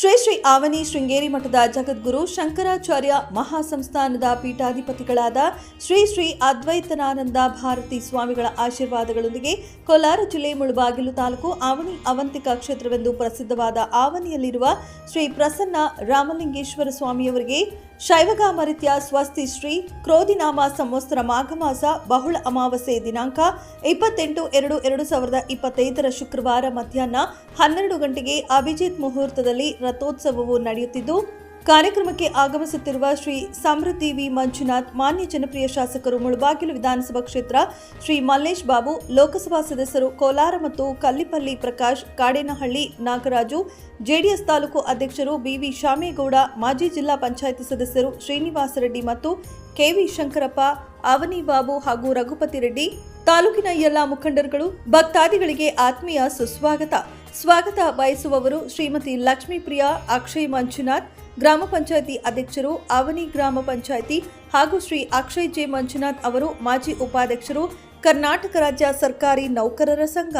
ಶ್ರೀ ಆವನಿ ಶೃಂಗೇರಿ ಮಠದ ಜಗದ್ಗುರು ಶಂಕರಾಚಾರ್ಯ ಮಹಾಸಂಸ್ಥಾನದ ಪೀಠಾಧಿಪತಿಗಳಾದ ಶ್ರೀ ಅದ್ವೈತನಾನಂದ ಭಾರತಿ ಸ್ವಾಮಿಗಳ ಆಶೀರ್ವಾದಗಳೊಂದಿಗೆ ಕೋಲಾರ ಜಿಲ್ಲೆ ಮುಳಬಾಗಿಲು ತಾಲೂಕು ಆವನಿ ಅವಂತಿಕ ಕ್ಷೇತ್ರವೆಂದು ಪ್ರಸಿದ್ಧವಾದ ಆವನಿಯಲ್ಲಿರುವ ಶ್ರೀ ಪ್ರಸನ್ನ ರಾಮಲಿಂಗೇಶ್ವರ ಸ್ವಾಮಿಯವರಿಗೆ ಶೈವಗಾಮರಿತ್ಯ ಸ್ವಸ್ತಿ ಶ್ರೀ ಕ್ರೋಧಿನಾಮ ಸಂವತ್ಸರ ಮಾಘಮಾಸ ಬಹುಳ ಅಮಾವಾಸ್ಯೆ ದಿನಾಂಕ 28/2/2025 ಶುಕ್ರವಾರ ಮಧ್ಯಾಹ್ನ 12 ಗಂಟೆಗೆ ಅಭಿಜಿತ್ ಮುಹೂರ್ತದಲ್ಲಿ ರಥೋತ್ಸವವು ನಡೆಯುತ್ತಿದ್ದು, ಕಾರ್ಯಕ್ರಮಕ್ಕೆ ಆಗಮಿಸುತ್ತಿರುವ ಶ್ರೀ ಸಮೃದ್ಧಿ ವಿ ಮಂಜುನಾಥ್, ಮಾನ್ಯ ಜನಪ್ರಿಯ ಶಾಸಕರು ಮುಳಬಾಗಿಲು ವಿಧಾನಸಭಾ ಕ್ಷೇತ್ರ ಶ್ರೀ ಮಲ್ಲೇಶ್ ಬಾಬು, ಲೋಕಸಭಾ ಸದಸ್ಯರು ಕೋಲಾರ ಮತ್ತು ಕಲ್ಲಿಪಲ್ಲಿ ಪ್ರಕಾಶ್, ಕಾಡೇನಹಳ್ಳಿ ನಾಗರಾಜು, ಜೆಡಿಎಸ್ ತಾಲೂಕು ಅಧ್ಯಕ್ಷರು ಬಿವಿ ಶಾಮೇಗೌಡ, ಮಾಜಿ ಜಿಲ್ಲಾ ಪಂಚಾಯಿತಿ ಸದಸ್ಯರು ಶ್ರೀನಿವಾಸ ರೆಡ್ಡಿ ಮತ್ತು ಕೆವಿ ಶಂಕರಪ್ಪ, ಅವನಿ ಬಾಬು ಹಾಗೂ ರಘುಪತಿ ರೆಡ್ಡಿ, ತಾಲೂಕಿನ ಎಲ್ಲ ಮುಖಂಡರುಗಳು, ಭಕ್ತಾದಿಗಳಿಗೆ ಆತ್ಮೀಯ ಸ್ವಾಗತ ಬಯಸುವವರು ಶ್ರೀಮತಿ ಲಕ್ಷ್ಮೀಪ್ರಿಯಾ, ಅಕ್ಷಯ್ ಮಂಜುನಾಥ್, ಗ್ರಾಮ ಪಂಚಾಯಿತಿ ಅಧ್ಯಕ್ಷರು, ಅವನಿ ಗ್ರಾಮ ಪಂಚಾಯಿತಿ ಹಾಗೂ ಶ್ರೀ ಅಕ್ಷಯ್ ಜೆ ಮಂಜುನಾಥ್ ಅವರು ಮಾಜಿ ಉಪಾಧ್ಯಕ್ಷರು, ಕರ್ನಾಟಕ ರಾಜ್ಯ ಸರ್ಕಾರಿ ನೌಕರರ ಸಂಘ.